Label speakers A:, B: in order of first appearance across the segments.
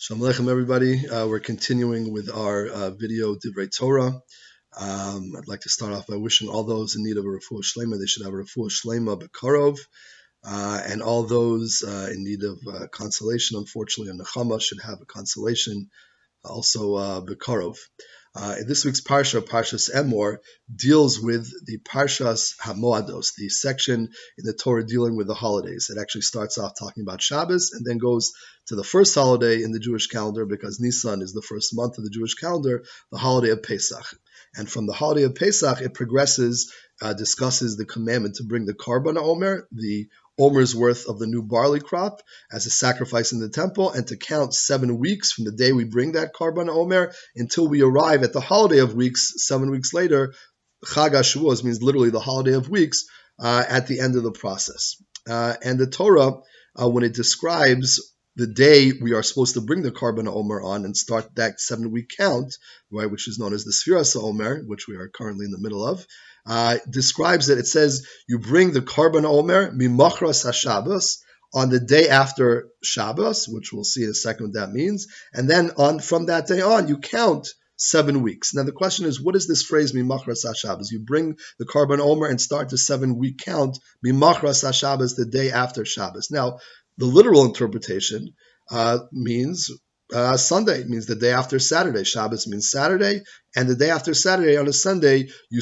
A: Shalom Aleichem, everybody. We're continuing with our video Divrei Torah. I'd like to start off by wishing all those in need of a refuah shlema, they should have a refuah shlema b'karov, and all those in need of consolation, unfortunately, a nechama should have a consolation also b'karov. This week's Parsha, Parshas Emor, deals with the Parshas HaMoados, the section in the Torah dealing with the holidays. It actually starts off talking about Shabbos and then goes to the first holiday in the Jewish calendar, because Nisan is the first month of the Jewish calendar, the holiday of Pesach. And from the holiday of Pesach, it progresses, discusses the commandment to bring the Karban HaOmer, the Omer's worth of the new barley crop, as a sacrifice in the temple, and to count 7 weeks from the day we bring that Karban HaOmer until we arrive at the holiday of weeks, 7 weeks later. Chag HaShavuos means literally the holiday of weeks, at the end of the process. And the Torah, when it describes the day we are supposed to bring the Karban HaOmer on and start that 7-week count, right, which is known as the Sefiras HaOmer, which we are currently in the middle of, describes it. It says you bring the Karban HaOmer mimachras HaShabbos, on the day after Shabbos, which we'll see in a second what that means, and then from that day on you count 7 weeks. Now the question is, what is this phrase mimachras HaShabbos? You bring the Karban HaOmer and start the 7-week count mimachras HaShabbos, the day after Shabbos. Now the literal interpretation means Sunday, means the day after Saturday. Shabbos means Saturday, and the day after Saturday on a Sunday, you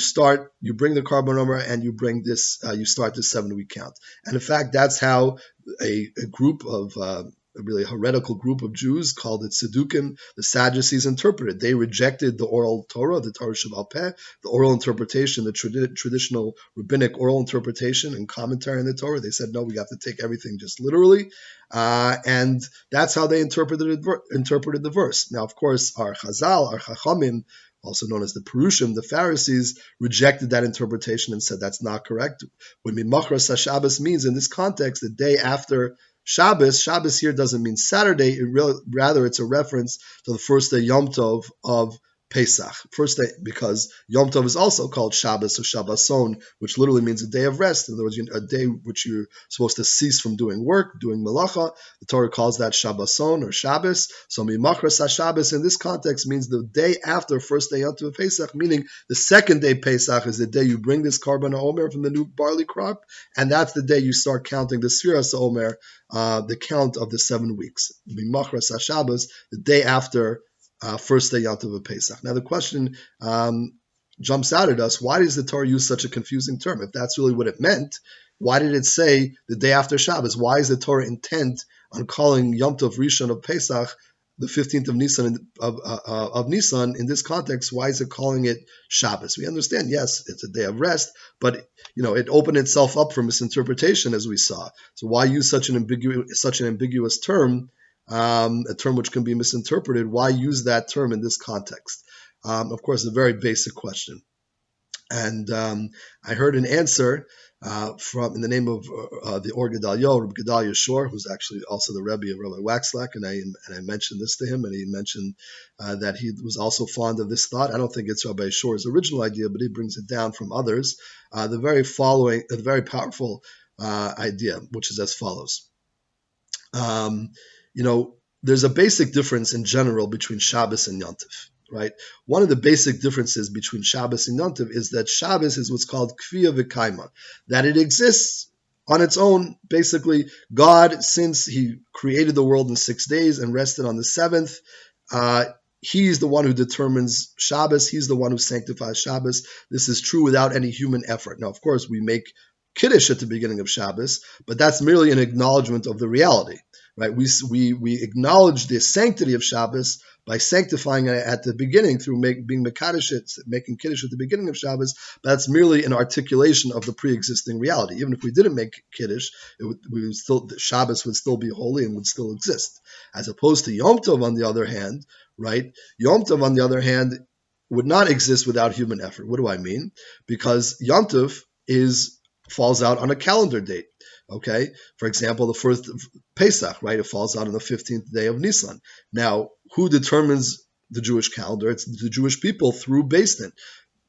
A: bring the Karban HaOmer and you bring this, you start this 7-week count. And in fact, that's how a group of a really heretical group of Jews called it Sedukim, the Sadducees, interpreted. They rejected the oral Torah, the Torah Sheba'al Peh, the oral interpretation, the traditional rabbinic oral interpretation and commentary on the Torah. They said, no, we have to take everything just literally. And that's how they interpreted the verse. Now, of course, our Chazal, our Chachamim, also known as the Perushim, the Pharisees, rejected that interpretation and said that's not correct. When Mimachras HaShabbos means, in this context, the day after Shabbos, Shabbos here doesn't mean Saturday, rather it's a reference to the first day Yom Tov of Pesach. First day, because Yom Tov is also called Shabbos or Shabboson, which literally means a day of rest. In other words, a day which you're supposed to cease from doing work, doing melacha. The Torah calls that Shabboson or Shabbos. So Mimachras HaShabbos in this context means the day after first day Yom Tov Pesach, meaning the second day Pesach is the day you bring this Karban HaOmer from the new barley crop, and that's the day you start counting the Sefiras HaOmer, the count of the 7 weeks. Mimachras HaShabbos, the day after first day Yom Tov Pesach. Now the question jumps out at us: why does the Torah use such a confusing term? If that's really what it meant, why did it say the day after Shabbos? Why is the Torah intent on calling Yom Tov Rishon of Pesach the 15th of Nisan of Nisan in this context? Why is it calling it Shabbos? We understand, yes, it's a day of rest, but it opened itself up for misinterpretation, as we saw. So why use such an ambiguous term? A term which can be misinterpreted. Why use that term in this context? Of course, a very basic question. And I heard an answer in the name of the Or Gedalia, Rabbi Gedalia Shor, who's actually also the Rebbe of Rabbi Waxlack, and I mentioned this to him, and he mentioned that he was also fond of this thought. I don't think it's Rabbi Shor's original idea, but he brings it down from others. The very powerful idea, which is as follows. There's a basic difference in general between Shabbos and Yom Tov, right? One of the basic differences between Shabbos and Yom Tov is that Shabbos is what's called Kviya V'Kaima, that it exists on its own. Basically, God, since He created the world in 6 days and rested on the 7th, He's the one who determines Shabbos. He's the one who sanctifies Shabbos. This is true without any human effort. Now, of course, we make Kiddush at the beginning of Shabbos, but that's merely an acknowledgement of the reality. Right, we acknowledge the sanctity of Shabbos by sanctifying it at the beginning through being Mekadosh, making Kiddush at the beginning of Shabbos. But that's merely an articulation of the pre-existing reality. Even if we didn't make Kiddush, Shabbos would still be holy and would still exist. As opposed to Yom Tov, on the other hand, right? Yom Tov, on the other hand, would not exist without human effort. What do I mean? Because Yom Tov falls out on a calendar date. Okay, for example, the first Pesach, right? It falls out on the 15th day of Nisan. Now, who determines the Jewish calendar? It's the Jewish people through Beis Din.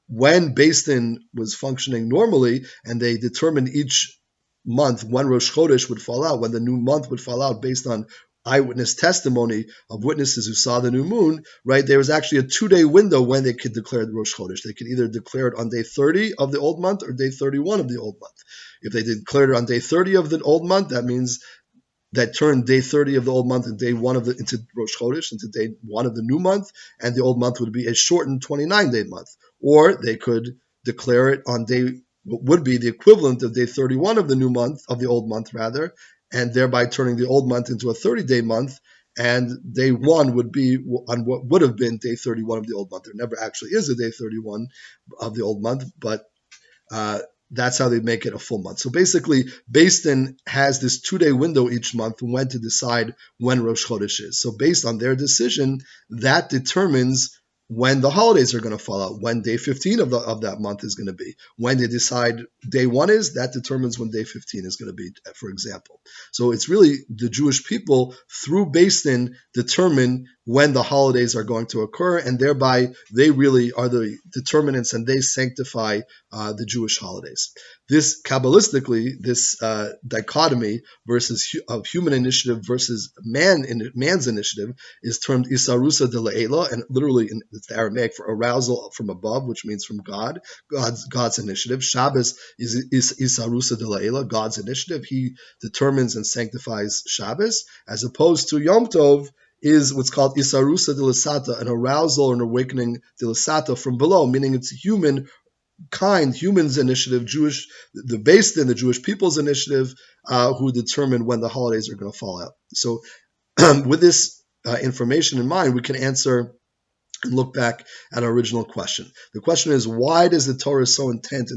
A: When Beis Din was functioning normally, and they determined each month when Rosh Chodesh would fall out, when the new month would fall out based on eyewitness testimony of witnesses who saw the new moon, right, there was actually a 2-day window when they could declare the Rosh Chodesh. They could either declare it on day 30 of the old month or day 31 of the old month. If they declared it on day 30 of the old month, that means that turned day 30 of the old month and day 1 of into Rosh Chodesh, into day 1 of the new month, and the old month would be a shortened 29-day month. Or they could declare it on day what would be the equivalent of day 31 of the new month, of the old month rather, and thereby turning the old month into a 30-day month, and day 1 would be on what would have been day 31 of the old month. There never actually is a day 31 of the old month, but that's how they make it a full month. So basically, Beis Din has this 2-day window each month when to decide when Rosh Chodesh is. So based on their decision, that determines when the holidays are going to fall out, when day 15 of that month is going to be. When they decide day 1 is, that determines when day 15 is going to be, for example. So it's really the Jewish people, through Beis Din, determine when the holidays are going to occur, and thereby they really are the determinants, and they sanctify the Jewish holidays. This, Kabbalistically, this dichotomy of human initiative versus man's initiative is termed Isarusa de Le'ela, and literally it's the Aramaic for arousal from above, which means from God's initiative. Shabbos is Isarusa de Le'ela, God's initiative. He determines and sanctifies Shabbos, as opposed to Yom Tov is what's called Isarusa de Lasata, an arousal or an awakening de Lasata from below, meaning it's humans' initiative, the Beis Din, the Jewish people's initiative, who determine when the holidays are going to fall out. So with this information in mind, we can answer and look back at our original question. The question is, why does the Torah so intent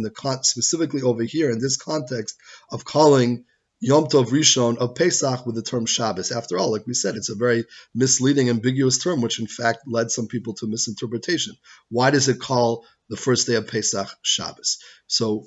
A: specifically over here in this context of calling Yom Tov Rishon of Pesach with the term Shabbos? After all, like we said, it's a very misleading, ambiguous term, which in fact led some people to misinterpretation. Why does it call the first day of Pesach Shabbos? So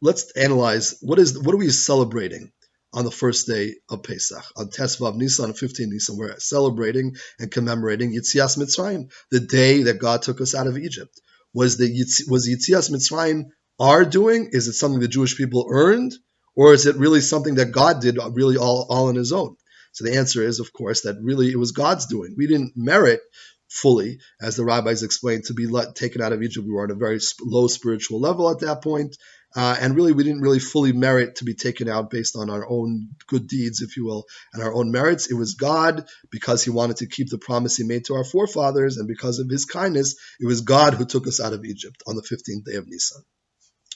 A: let's analyze what are we celebrating on the first day of Pesach. On Tesvav Nisan, 15 Nisan, we're celebrating and commemorating Yitzias Mitzrayim, the day that God took us out of Egypt. Was Yitzias Mitzrayim our doing? Is it something the Jewish people earned? Or is it really something that God did really all on his own? So the answer is, of course, that really it was God's doing. We didn't merit fully, as the rabbis explained, to be taken out of Egypt. We were on a very low spiritual level at that point. And really, we didn't really fully merit to be taken out based on our own good deeds, if you will, and our own merits. It was God, because he wanted to keep the promise he made to our forefathers, and because of his kindness, it was God who took us out of Egypt on the 15th day of Nisan.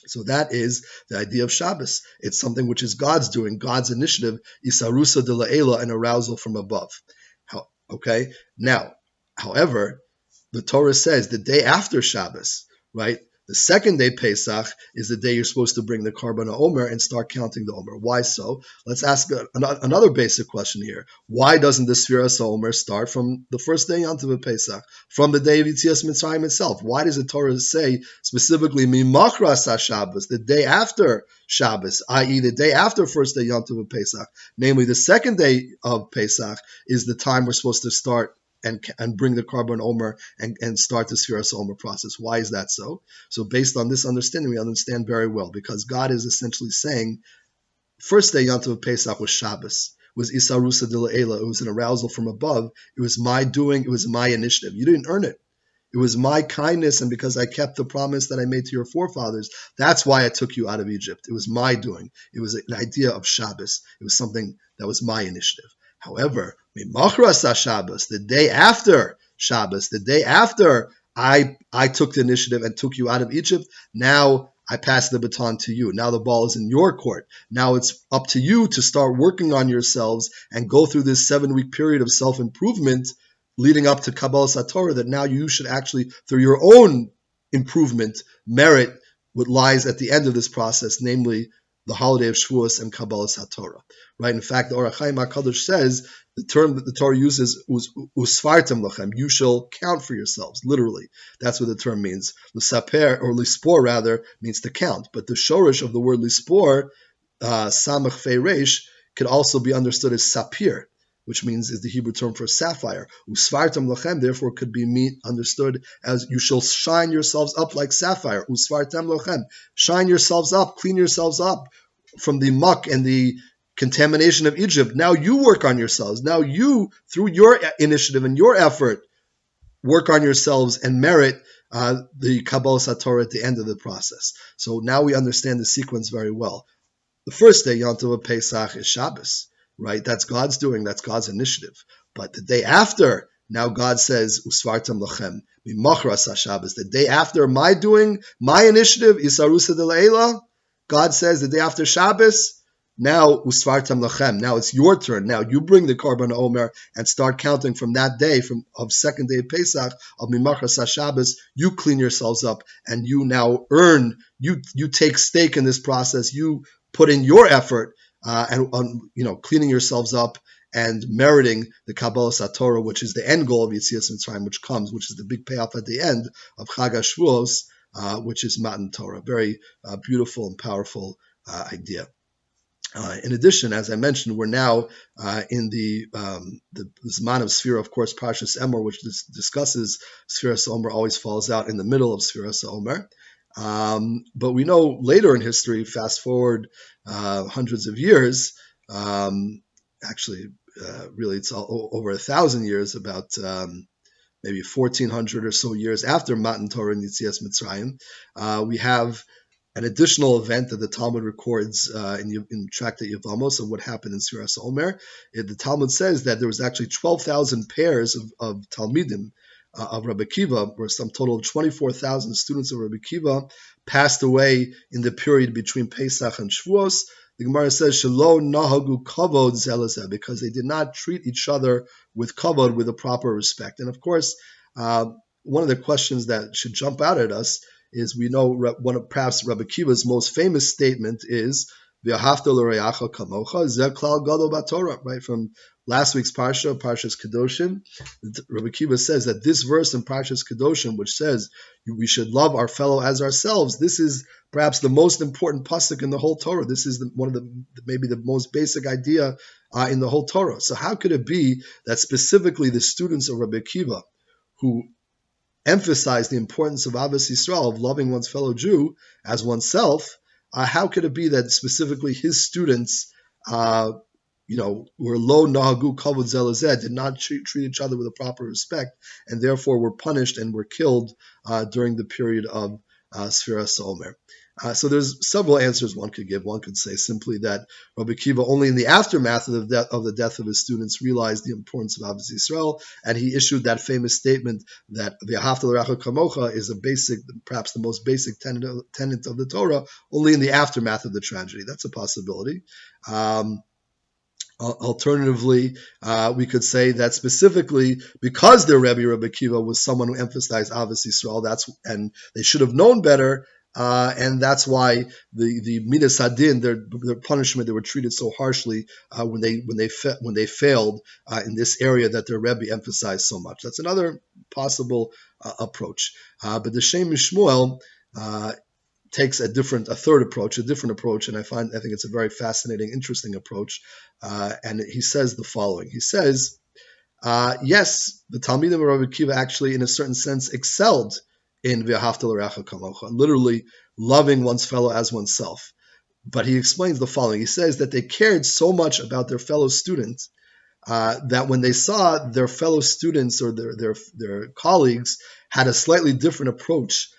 A: So that is the idea of Shabbos. It's something which is God's doing, God's initiative, Isarusa de La'ela, an arousal from above. Okay? Now, however, the Torah says the day after Shabbos, right? The second day, Pesach, is the day you're supposed to bring the Karban HaOmer and start counting the Omer. Why so? Let's ask another basic question here. Why doesn't the Sefiras HaOmer start from the first day Yom Pesach, from the day of Yitzias Mitzrayim itself? Why does the Torah say specifically Mimachras HaShabbos, the day after Shabbos, i.e. the day after first day Yom Pesach? Namely, the second day of Pesach is the time we're supposed to start and bring the Karban HaOmer and start the Sefiras HaOmer process. Why is that so? So based on this understanding, we understand very well, because God is essentially saying, first day Yom Tov Pesach was Shabbos, was Isarusa de La'ela, it was an arousal from above, it was my doing, it was my initiative. You didn't earn it. It was my kindness, and because I kept the promise that I made to your forefathers, that's why I took you out of Egypt. It was my doing. It was an idea of Shabbos. It was something that was my initiative. However, Mimachras Shabbos, the day after Shabbos, the day after I took the initiative and took you out of Egypt, now I pass the baton to you. Now the ball is in your court. Now it's up to you to start working on yourselves and go through this 7-week period of self-improvement leading up to Kabbalas HaTorah, that now you should actually, through your own improvement, merit what lies at the end of this process, namely the holiday of Shavuos and Kabbalas HaTorah. Right? In fact, the Orach Chaim HaKadosh says the term that the Torah uses is usfartem lachem. You shall count for yourselves. Literally, that's what the term means. L'saper, or lispor rather, means to count. But the shorish of the word lispor, samach fei reish, could also be understood as sapir, which means is the Hebrew term for sapphire. Usfartem lachem, therefore, could be understood as you shall shine yourselves up like sapphire. Usfartem lachem, shine yourselves up, clean yourselves up from the muck and the contamination of Egypt. Now you work on yourselves. Now you, through your initiative and your effort, work on yourselves and merit the Kabbalah Satorah at the end of the process. So now we understand the sequence very well. The first day, Yom Tov Pesach, is Shabbos, right? That's God's doing. That's God's initiative. But the day after, now God says, Usvartam lachem, mimachras Shabbos. The day after my doing, my initiative, Isarusa de Leila, God says the day after Shabbos, now Usvartam lachem. Now it's your turn. Now you bring the Korban HaOmer and start counting from that day, of second day of Pesach, of mimachras Shabbos. You clean yourselves up and you now earn, you take stake in this process. You put in your effort and cleaning yourselves up and meriting the Kabbalah Satorah, which is the end goal of Yetzias Mitzrayim, which is the big payoff at the end of Chag HaShavuos, which is Matan Torah. Very beautiful and powerful idea. In addition, as I mentioned, we're now in the Zman of Sefira, of course, Parshas Emor, which discusses Sefiras HaOmer, always falls out in the middle of Sefiras HaOmer. But we know later in history, fast forward hundreds of years, really it's over 1,000 years, about maybe 1,400 or so years after Matan Torah and Yetzias Mitzrayim, we have an additional event that the Talmud records in Tractate Yevamos of what happened in Sefiras HaOmer. The Talmud says that there was actually 12,000 pairs of Talmidim of Rabbi Akiva, where some total of 24,000 students of Rabbi Akiva passed away in the period between Pesach and Shavuos. The Gemara says, Shelo nahagu kavod zelazeh, because they did not treat each other with kavod, with a proper respect. And of course, one of the questions that should jump out at us is, we know one of perhaps Rabbi Akiva's most famous statement is, V'ahavta l'reacha kamocha, zeh klal gadol b'Torah, right? From last week's Parshas Kedoshim, Rabbi Akiva says that this verse in Parshas Kedoshim, which says we should love our fellow as ourselves, this is perhaps the most important pasuk in the whole Torah. This is maybe the most basic idea in the whole Torah. So how could it be that specifically the students of Rabbi Akiva, who emphasize the importance of Ahavas Yisrael, of loving one's fellow Jew as oneself, how could it be that specifically his students, were lo nahagu kavod zelazeh, did not treat each other with a proper respect, and therefore were punished and were killed during the period of Sefiras HaOmer? So there's several answers one could give. One could say simply that Rabbi Akiva, only in the aftermath of the death of his students, realized the importance of Ahavas Yisrael, and he issued that famous statement that V'ahavta l'reacha kamocha is a basic, perhaps the most basic tenet of the Torah, only in the aftermath of the tragedy. That's a possibility. Alternatively, we could say that specifically because their Rebbe Rabbi Akiva was someone who emphasized Ahavas Yisrael, and they should have known better. And that's why the midas hadin, their punishment, they were treated so harshly when they failed in this area that their Rebbe emphasized so much. That's another possible approach. But the Shem Shmuel takes a different approach, and I think it's a very fascinating, interesting approach. And he says the following. He says, yes, the Talmidim of Rabbi Akiva actually, in a certain sense, excelled in V'ahavta l'reacha kamocha, literally loving one's fellow as oneself. But he explains the following. He says that they cared so much about their fellow students that when they saw their fellow students or their colleagues had a slightly different approach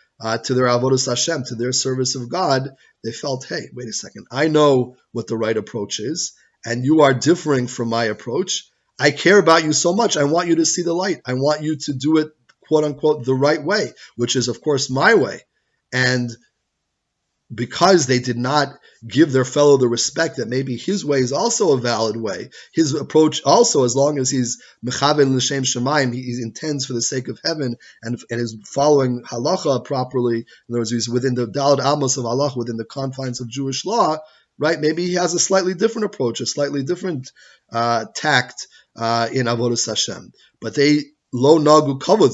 A: to their avodas Hashem, to their service of God, they felt, hey, wait a second, I know what the right approach is, and you are differing from my approach. I care about you so much. I want you to see the light. I want you to do it, quote unquote, the right way, which is, of course, my way. And because they did not give their fellow the respect that maybe his way is also a valid way, his approach also, as long as he's mechaven l'shem shamayim, he intends for the sake of heaven and is following halacha properly, in other words, he's within the daled amos of halacha, within the confines of Jewish law, right? Maybe he has a slightly different approach, a slightly different tact in avodas Hashem. But they Lo nagu kavod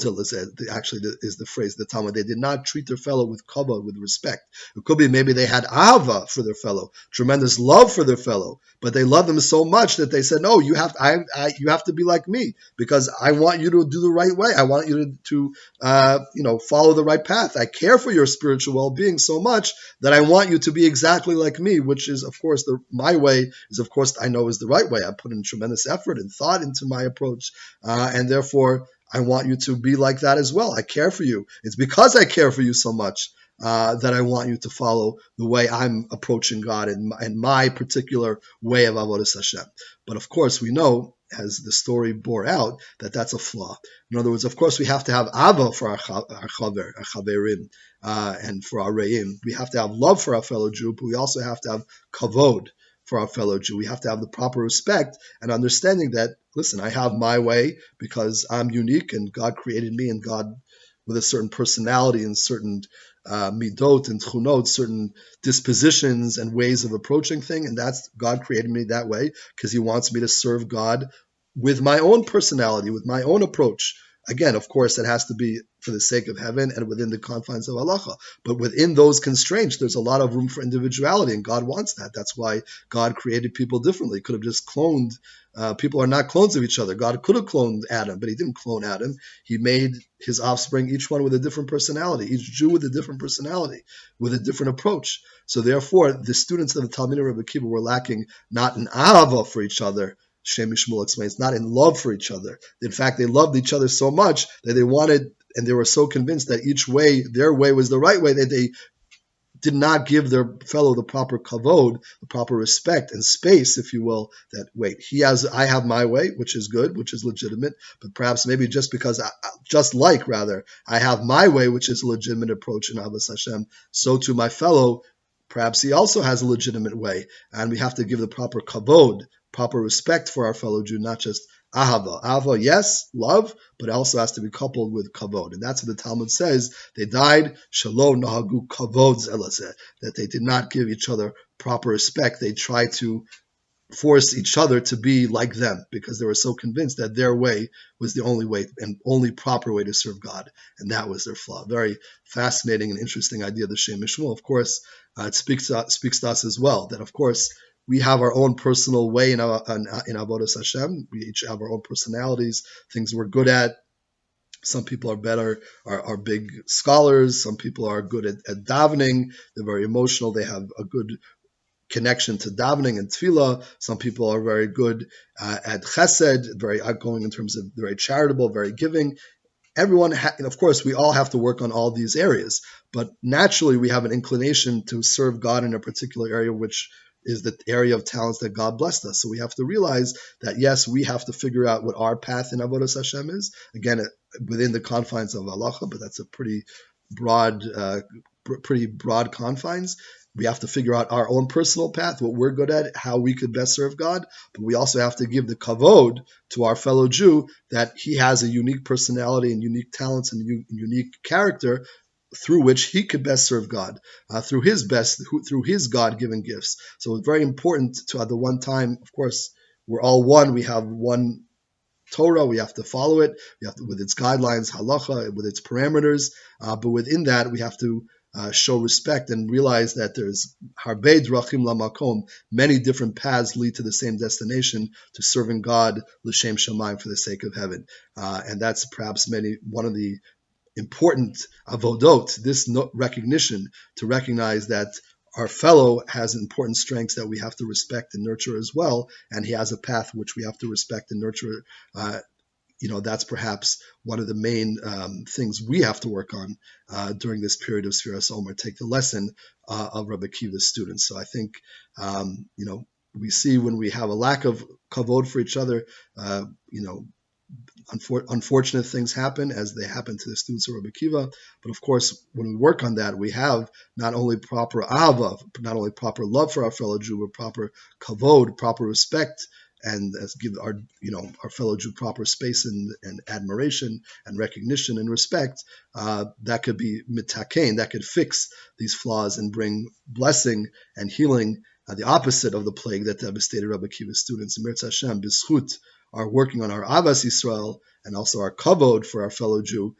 A: actually is the phrase, the Talmud. They did not treat their fellow with kavod, with respect. It could be maybe they had ahava for their fellow, tremendous love for their fellow, but they loved them so much that they said, "No, you have to be like me because I want you to do the right way. I want you to follow the right path. I care for your spiritual well-being so much that I want you to be exactly like me, which is, of course, my way is, of course, I know is the right way. I put in tremendous effort and thought into my approach, and therefore." I want you to be like that as well. I care for you. It's because I care for you so much that I want you to follow the way I'm approaching God and my particular way of Avodas Hashem. But of course, we know, as the story bore out, that that's a flaw. In other words, of course, we have to have ava for our chaverim, and for our re'im. We have to have love for our fellow Jew, but we also have to have kavod for our fellow Jew. We have to have the proper respect and understanding that, listen, I have my way because I'm unique and God created me, and God with a certain personality and certain midot and chunot, certain dispositions and ways of approaching things, and that's God created me that way because He wants me to serve God with my own personality, with my own approach. Again, of course, it has to be for the sake of heaven and within the confines of halacha. But within those constraints, there's a lot of room for individuality, and God wants that. That's why God created people differently. He could have just cloned. People are not clones of each other. God could have cloned Adam, but He didn't clone Adam. He made his offspring, each one with a different personality, each Jew with a different personality, with a different approach. So therefore, the students of the Talmidei Rebbe Akiva were lacking not an ahava for each other. Shemi Shmuel explains, not in love for each other. In fact, they loved each other so much that they wanted, and they were so convinced that each way, their way was the right way, that they did not give their fellow the proper kavod, the proper respect and space, if you will, that wait, I have my way, which is good, which is legitimate, but perhaps maybe just because, I have my way, which is a legitimate approach in Ahavas Hashem, so to my fellow, perhaps he also has a legitimate way, and we have to give the proper kavod, proper respect for our fellow Jew, not just ahava. Ahava, yes, love, but it also has to be coupled with kavod. And that's what the Talmud says. They died, shalom nahagu kavod zelazeh, that they did not give each other proper respect. They tried to force each other to be like them because they were so convinced that their way was the only way and only proper way to serve God. And that was their flaw. Very fascinating and interesting idea, the Shem Mishmul. Of course, it speaks to us as well, that of course, we have our own personal way in Avodas Hashem. We each have our own personalities, things we're good at. Some people are better, are big scholars. Some people are good at davening. They're very emotional. They have a good connection to davening and tefillah. Some people are very good at chesed, very outgoing in terms of very charitable, very giving. Everyone, of course, we all have to work on all these areas, but naturally we have an inclination to serve God in a particular area, which is the area of talents that God blessed us. So we have to realize that, yes, we have to figure out what our path in Avodas Hashem is. Again, within the confines of halacha, but that's a broad, pretty broad confines. We have to figure out our own personal path, what we're good at, how we could best serve God. But we also have to give the kavod to our fellow Jew that he has a unique personality and unique talents and unique character through which he could best serve God, through his God-given gifts. So it's very important to, at the one time, of course, we're all one. We have one Torah, we have to follow it. We have to, with its guidelines, halacha, with its parameters. But within that, we have to show respect and realize that there's harbe drachim lamakom, many different paths lead to the same destination, to serving God l'shem shamayim, for the sake of heaven. And that's perhaps one of the important avodot, this recognition, to recognize that our fellow has important strengths that we have to respect and nurture as well, and he has a path which we have to respect and nurture. That's perhaps one of the main things we have to work on during this period of Sefiras HaOmer, take the lesson of Rabbi Akiva's students. So I think, we see when we have a lack of kavod for each other, unfortunate things happen, as they happen to the students of Rabbi Akiva. But of course, when we work on that, we have not only proper ahava, not only proper love for our fellow Jew, but proper kavod, proper respect, and give our fellow Jew proper space and admiration and recognition and respect. That could be mitakein, that could fix these flaws and bring blessing and healing, the opposite of the plague that devastated Rabbi Akiva's students. Mirz Hashem, b'zchut are working on our Avas Yisrael and also our kavod for our fellow Jew,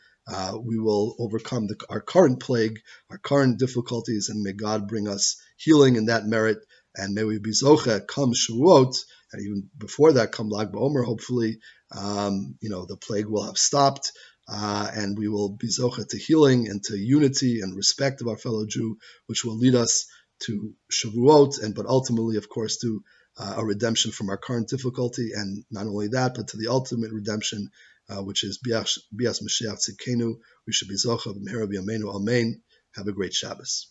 A: we will overcome our current plague, our current difficulties, and may God bring us healing in that merit. And may we be zoche come Shavuot, and even before that, come Lag BaOmer. Hopefully, the plague will have stopped, and we will be zoche to healing and to unity and respect of our fellow Jew, which will lead us to Shavuot, but ultimately, of course, to a redemption from our current difficulty, and not only that, but to the ultimate redemption, which is Bias Mashiach Tzidkenu. We should be zoche b'mehera b'yameinu. Amen. Have a great Shabbos.